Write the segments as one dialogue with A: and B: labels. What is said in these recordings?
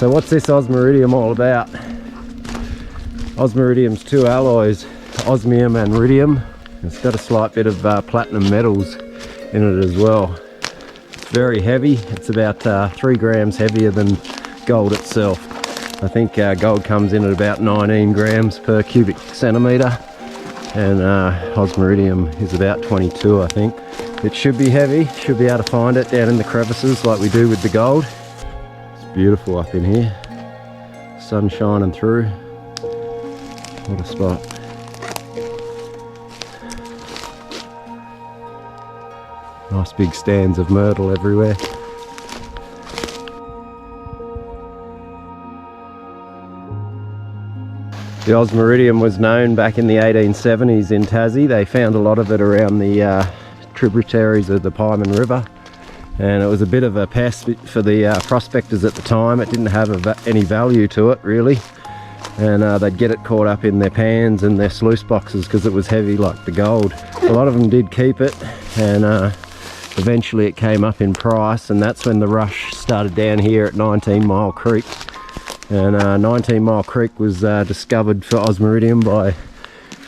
A: So what's this Osmiridium all about? Osmiridium's two alloys, osmium and iridium. It's got a slight bit of platinum metals in it as well. It's very heavy. It's about 3 grams heavier than gold itself. I think gold comes in at about 19 grams per cubic centimetre, and Osmiridium is about 22, I think. It should be heavy, should be able to find it down in the crevices like we do with the gold. It's beautiful up in here. Sun shining through. What a spot. Nice big stands of myrtle everywhere. The Osmiridium was known back in the 1870s in Tassie. They found a lot of it around the tributaries of the Pieman River, and it was a bit of a pest for the prospectors at the time. It didn't have any value to it really, and they'd get it caught up in their pans and their sluice boxes because it was heavy like the gold. A lot of them did keep it, and eventually it came up in price, and that's when the rush started down here at 19 Mile Creek. And 19 Mile Creek was discovered for Osmiridium by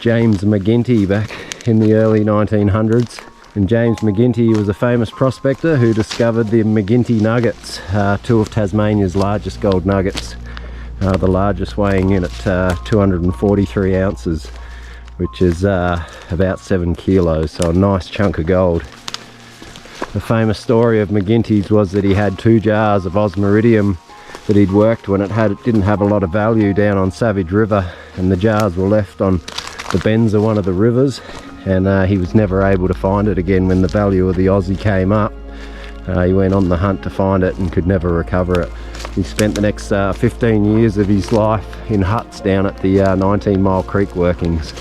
A: James Mcginty back in the early 1900s. And James Mcginty was a famous prospector who discovered the Mcginty nuggets, two of Tasmania's largest gold nuggets, the largest weighing in at 243 ounces, which is about 7 kilos, so a nice chunk of gold. The famous story of Mcginty's was that he had 2 jars of Osmiridium that he'd worked when it didn't have a lot of value down on Savage River, and the jars were left on the bends of one of the rivers, and he was never able to find it again when the value of the Aussie came up. He went on the hunt to find it and could never recover it. He spent the next 15 years of his life in huts down at the 19 Mile Creek workings.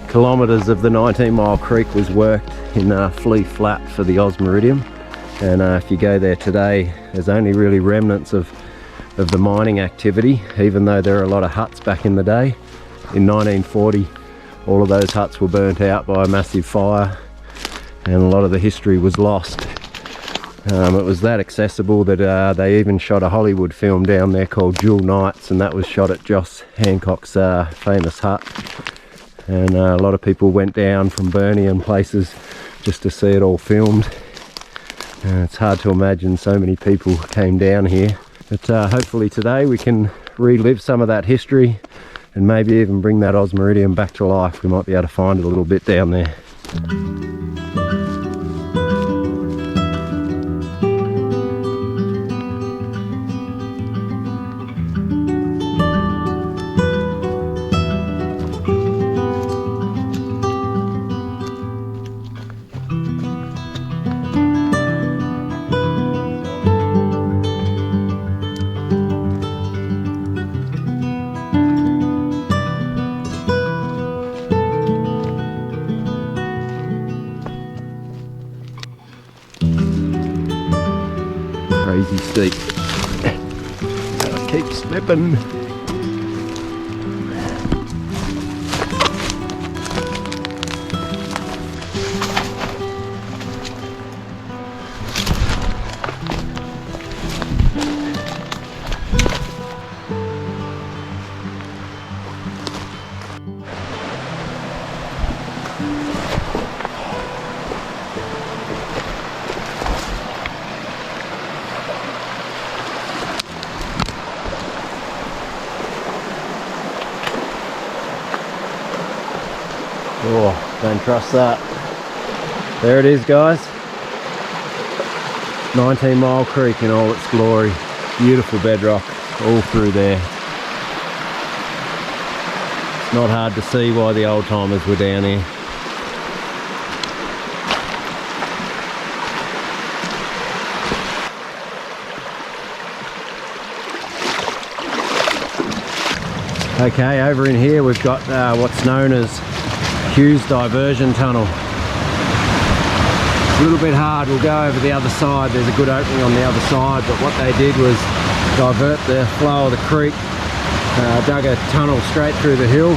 A: Kilometres of the 19 Mile Creek was worked in flea flat for the Osmiridium, and if you go there today, there's only really remnants of the mining activity, even though there are a lot of huts back in the day. In 1940, all of those huts were burnt out by a massive fire, and a lot of the history was lost. It was that accessible that they even shot a Hollywood film down there called Jewel Nights, and that was shot at Joss Hancock's famous hut. And a lot of people went down from Burnie and places just to see it all filmed. It's hard to imagine so many people came down here, but hopefully today we can relive some of that history and maybe even bring that Osmiridium back to life. We might be able to find it a little bit down there. Crazy steep. Gotta keep snipping. Oh, don't trust that. There it is, guys. 19 Mile Creek in all its glory. Beautiful bedrock all through there. It's not hard to see why the old timers were down here. Okay, over in here we've got what's known as Hughes Diversion tunnel. It's a little bit hard. We'll go over the other side. There's a good opening on the other side, but what they did was divert the flow of the creek, dug a tunnel straight through the hill,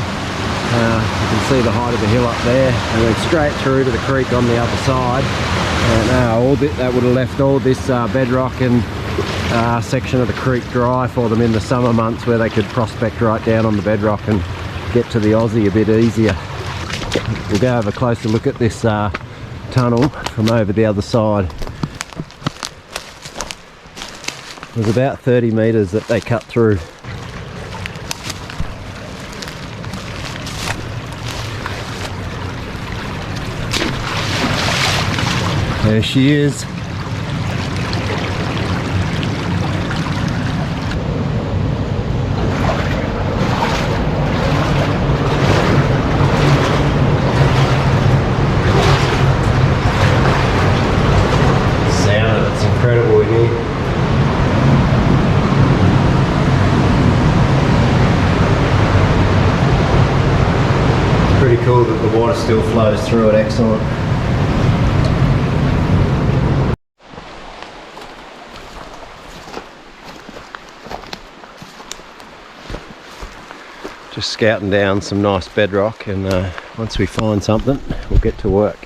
A: You can see the height of the hill up there, and went straight through to the creek on the other side. And that would have left all this bedrock and section of the creek dry for them in the summer months, where they could prospect right down on the bedrock and get to the Aussie a bit easier. We'll go have a closer look at this tunnel from over the other side. It was about 30 metres that they cut through. There she is. Cool that the water still flows through it. Excellent. Just scouting down some nice bedrock, and once we find something, we'll get to work.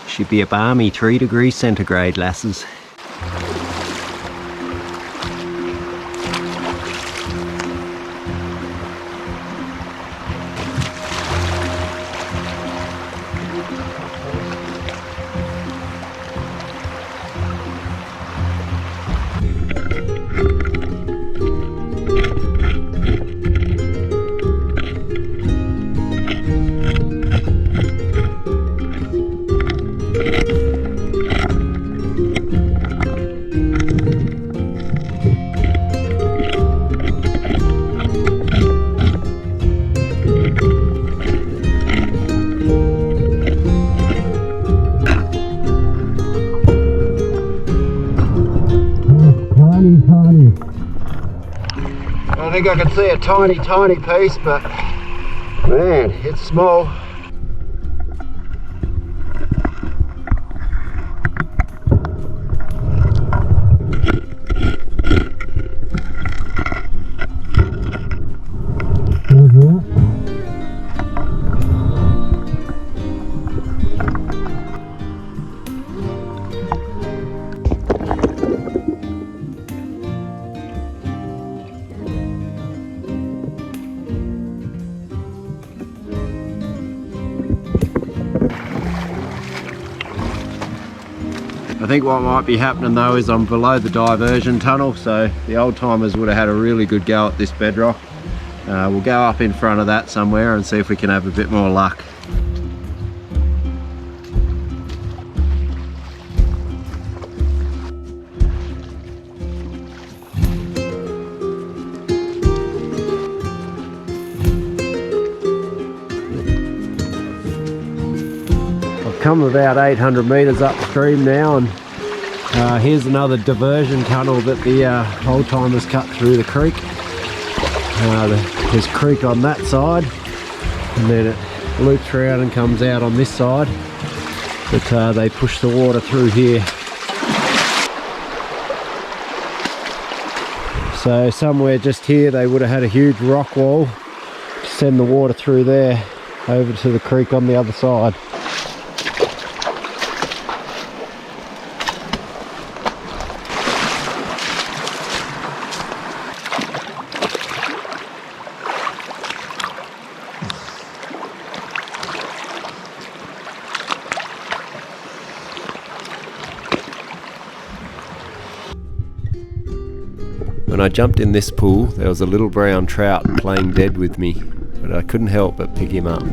A: Should be a balmy 3 degrees centigrade, lasses. I think I can see a tiny piece, but man, it's small. I think what might be happening though is I'm below the diversion tunnel, so the old timers would have had a really good go at this bedrock. We'll go up in front of that somewhere and see if we can have a bit more luck. Come about 800 metres upstream now, and here's another diversion tunnel that the old timers cut through the creek. There's creek on that side, and then it loops around and comes out on this side, but they push the water through here. So somewhere just here they would have had a huge rock wall to send the water through there over to the creek on the other side. When I jumped in this pool, there was a little brown trout playing dead with me, but I couldn't help but pick him up.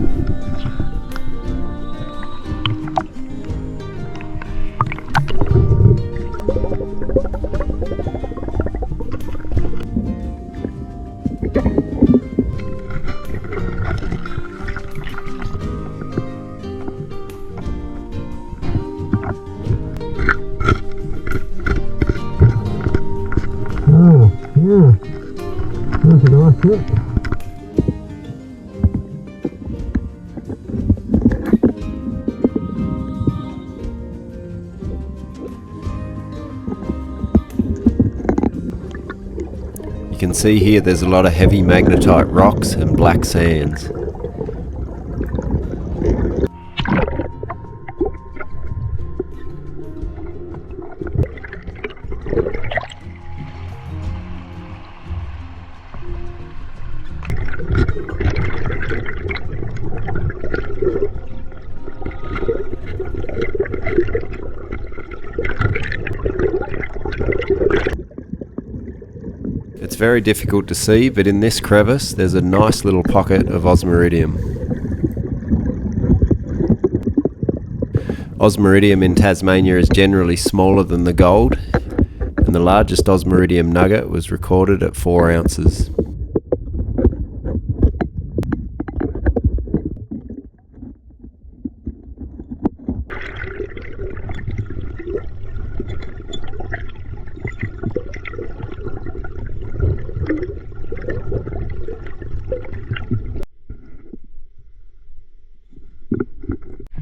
A: You can see here there's a lot of heavy magnetite rocks and black sands. It's very difficult to see, but in this crevice there's a nice little pocket of Osmiridium. Osmiridium in Tasmania is generally smaller than the gold, and the largest Osmiridium nugget was recorded at 4 ounces.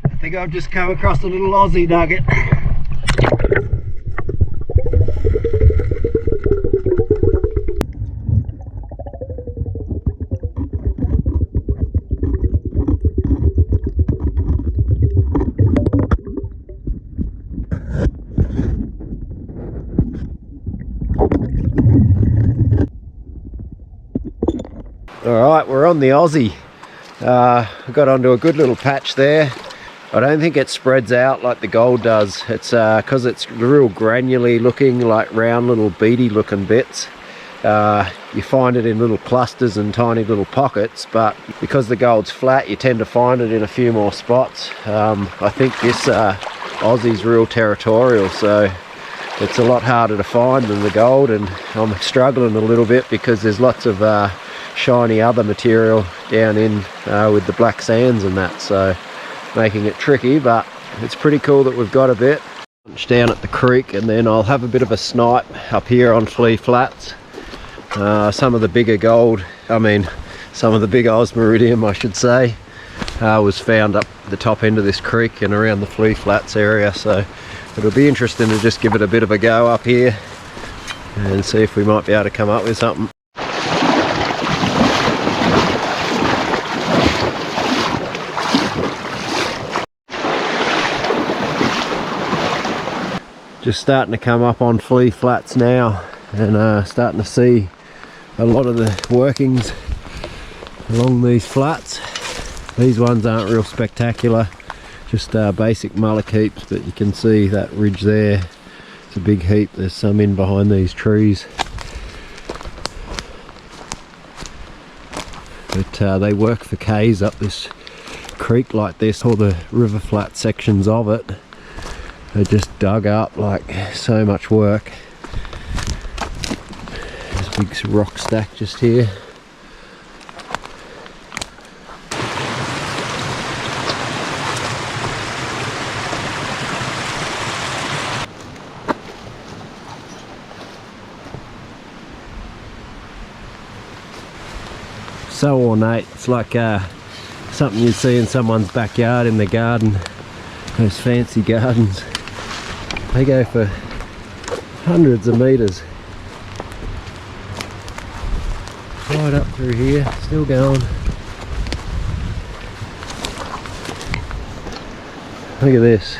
A: I think I've just come across a little Aussie nugget. Alright, we're on the Aussie. I got onto a good little patch there. I don't think it spreads out like the gold does. It's because it's real granularly looking, like round little beady looking bits. You find it in little clusters and tiny little pockets, but because the gold's flat you tend to find it in a few more spots. I think this Aussie's real territorial, so it's a lot harder to find than the gold, and I'm struggling a little bit because there's lots of shiny other material down in with the black sands and that, so making it tricky, but it's pretty cool that we've got a bit. Down at the creek, and then I'll have a bit of a snipe up here on Flea Flats. Some of the bigger gold, some of the big Osmiridium I should say, was found up the top end of this creek and around the Flea Flats area, so it'll be interesting to just give it a bit of a go up here and see if we might be able to come up with something. Just starting to come up on Flea Flats now, and starting to see a lot of the workings along these flats. These ones aren't real spectacular, just basic mullock heaps, but you can see that ridge there. It's a big heap. There's some in behind these trees, but they work for K's up this creek like this, or the river flat sections of it. They just dug up like so much work. There's a big rock stack just here. So ornate, it's like something you'd see in someone's backyard in the garden, those fancy gardens. They go for hundreds of metres. Right up through here, still going. Look at this.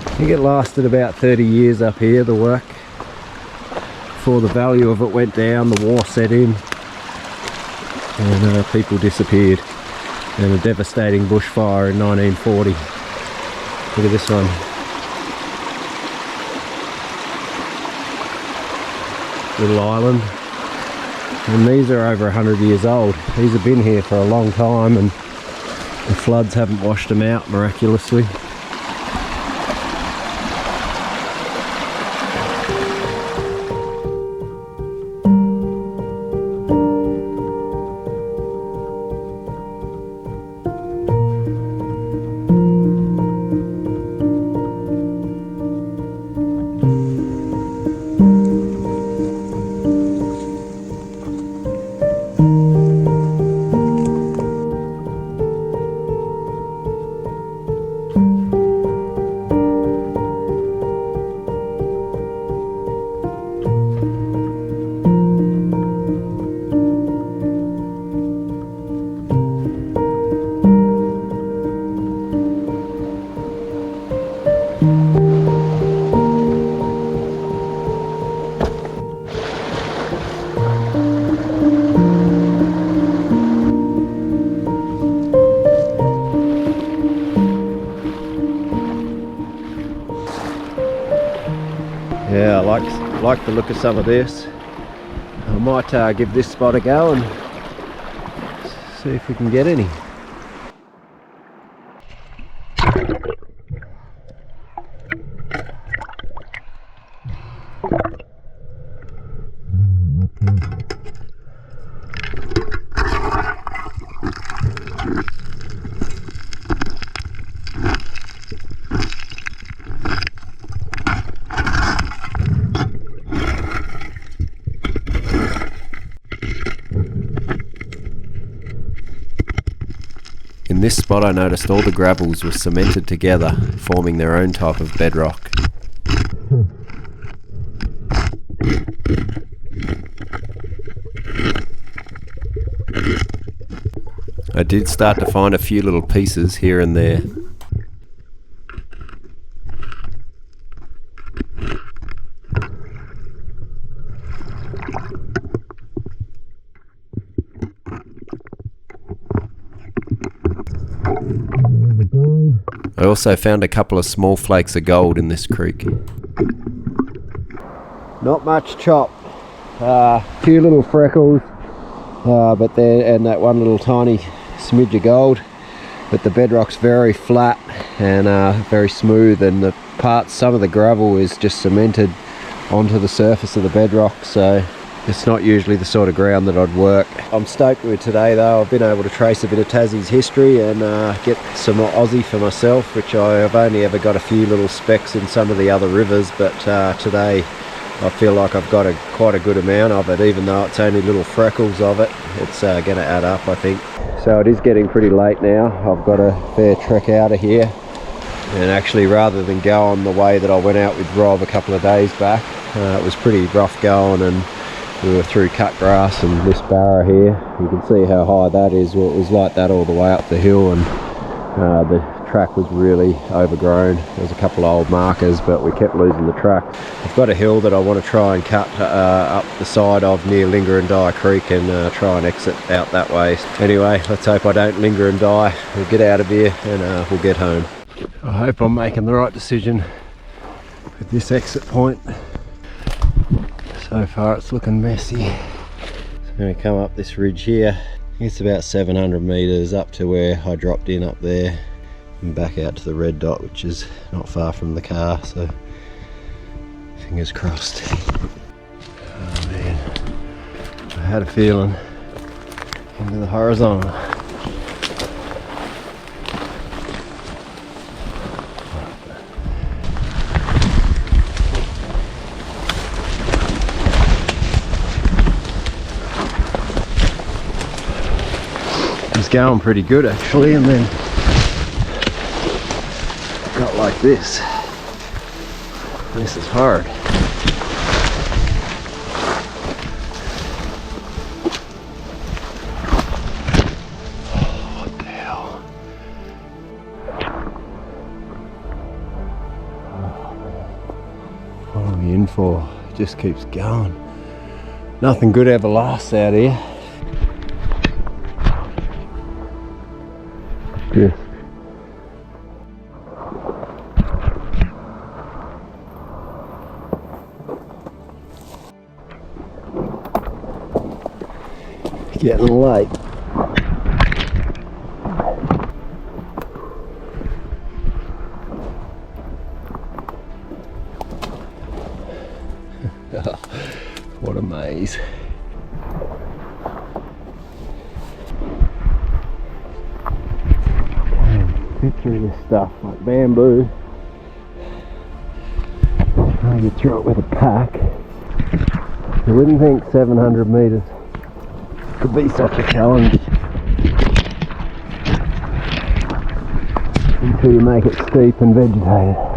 A: I think it lasted about 30 years up here, the work, before the value of it went down, the war set in, and people disappeared, and a devastating bushfire in 1940. Look at this one. Little island, and these are over 100 years old. These have been here for a long time, and the floods haven't washed them out miraculously. like the look of some of this. I might give this spot a go and see if we can get any. In this spot I noticed all the gravels were cemented together, forming their own type of bedrock. I did start to find a few little pieces here and there. I also found a couple of small flakes of gold in this creek. Not much chop, few little freckles, but there, and that one little tiny smidge of gold. But the bedrock's very flat and very smooth, and some of the gravel is just cemented onto the surface of the bedrock, so it's not usually the sort of ground that I'd work. I'm stoked with today though. I've been able to trace a bit of Tassie's history and get some Aussie for myself, which I've only ever got a few little specks in some of the other rivers, but today I feel like I've got quite a good amount of it, even though it's only little freckles of it. It's going to add up, I think. So it is getting pretty late now. I've got a fair trek out of here, and actually rather than go on the way that I went out with Rob a couple of days back, it was pretty rough going, and we were through cut grass and this barrow here. You can see how high that is. Well, it was like that all the way up the hill, and the track was really overgrown. There was a couple of old markers, but we kept losing the track. I've got a hill that I want to try and cut up the side of near Linger and Die Creek and try and exit out that way. Anyway, let's hope I don't linger and die. We'll get out of here and we'll get home. I hope I'm making the right decision with this exit point. So far it's looking messy. So I'm going to come up this ridge here. It's about 700 meters up to where I dropped in up there, and back out to the red dot, which is not far from the car, so fingers crossed. Oh man, I had a feeling into the horizontal. Going pretty good actually, and then got like this. This is hard. Oh, what the hell? What are we in for? It just keeps going. Nothing good ever lasts out here. Yes. Getting late. What a maze. Through this stuff like bamboo. Try to get through it with a pack. You wouldn't think 700 meters could be such a challenge until you make it steep and vegetated.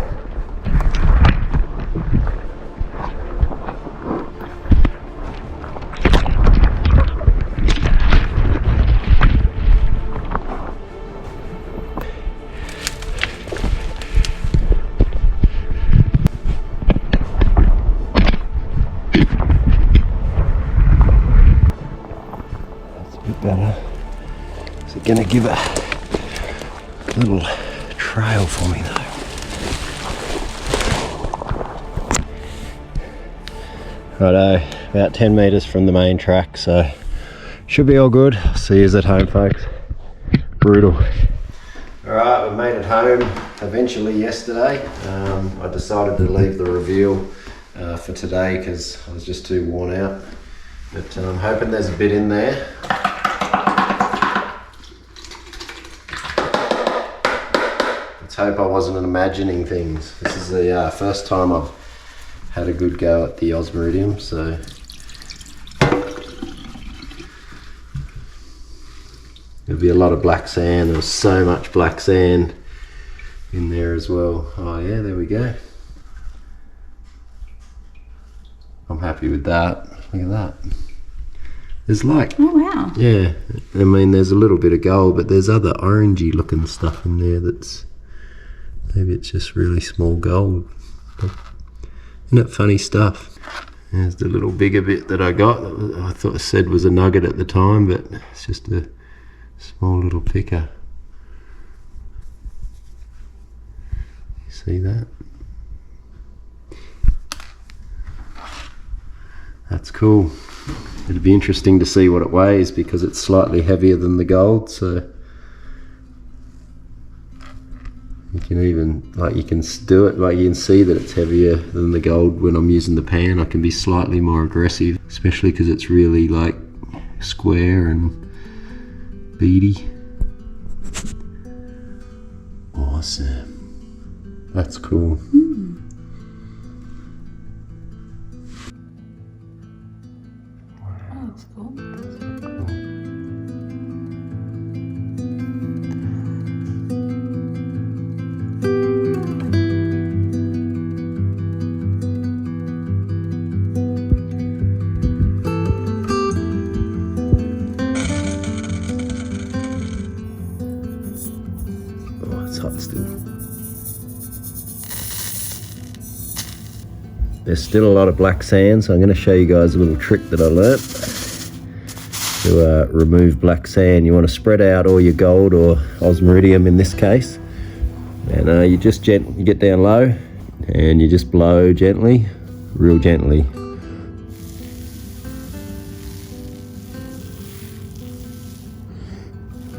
A: Better. Is it going to give a little trail for me though? Righto, about 10 metres from the main track, so should be all good. See you at home, folks. Brutal. Alright, we made it home eventually yesterday. I decided to leave the reveal for today because I was just too worn out. But I'm hoping there's a bit in there. Let's hope I wasn't imagining things. This is the first time I've had a good go at the Osmiridium, so there'll be a lot of black sand. There was so much black sand in there as well. Oh yeah, there we go. I'm happy with that. Look at that. There's like,
B: oh wow.
A: Yeah, I mean there's a little bit of gold, but there's other orangey looking stuff in there that's, maybe it's just really small gold. But isn't it funny stuff? There's the little bigger bit that I got. I thought I said was a nugget at the time, but it's just a small little picker. You see that? That's cool. It'd be interesting to see what it weighs because it's slightly heavier than the gold, so you can even, like, you can do it, like you can see that it's heavier than the gold when I'm using the pan. I can be slightly more aggressive, especially because it's really like square and beady. Awesome. That's cool.
B: Oh, that's cool.
A: There's still a lot of black sand, so I'm going to show you guys a little trick that I learnt to remove black sand. You want to spread out all your gold, or Osmiridium in this case, and you just you get down low and you just blow gently, real gently.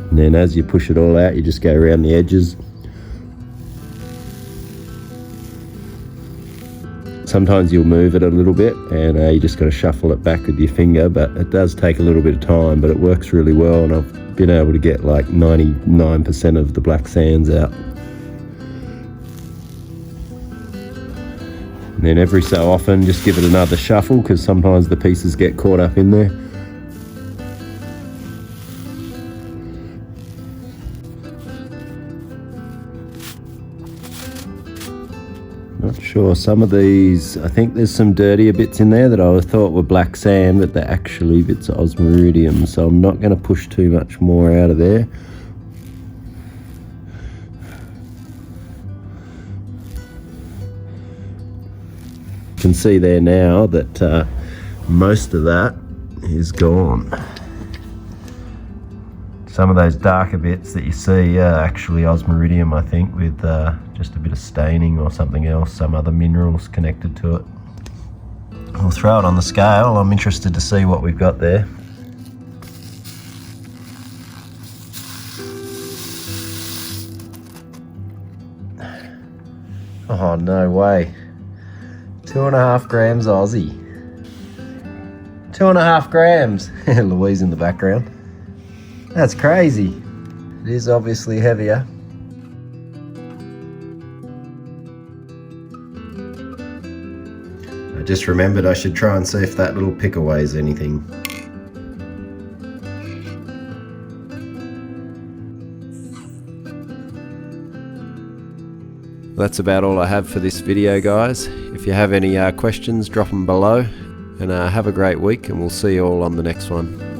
A: And then as you push it all out, you just go around the edges. Sometimes you'll move it a little bit and you just got to shuffle it back with your finger, but it does take a little bit of time, but it works really well, and I've been able to get like 99% of the black sands out. And then every so often just give it another shuffle because sometimes the pieces get caught up in there. Not sure, some of these, I think there's some dirtier bits in there that I thought were black sand, but they're actually bits of Osmiridium, so I'm not going to push too much more out of there. You can see there now that most of that is gone. Some of those darker bits that you see are actually Osmiridium, I think, with just a bit of staining or something else, some other minerals connected to it. I'll throw it on the scale. I'm interested to see what we've got there. Oh, no way. 2.5 grams Aussie. 2.5 grams. Louise in the background. That's crazy. It is obviously heavier. I just remembered I should try and see if that little picker weighs anything. That's about all I have for this video, guys. If you have any questions, drop them below, and have a great week, and we'll see you all on the next one.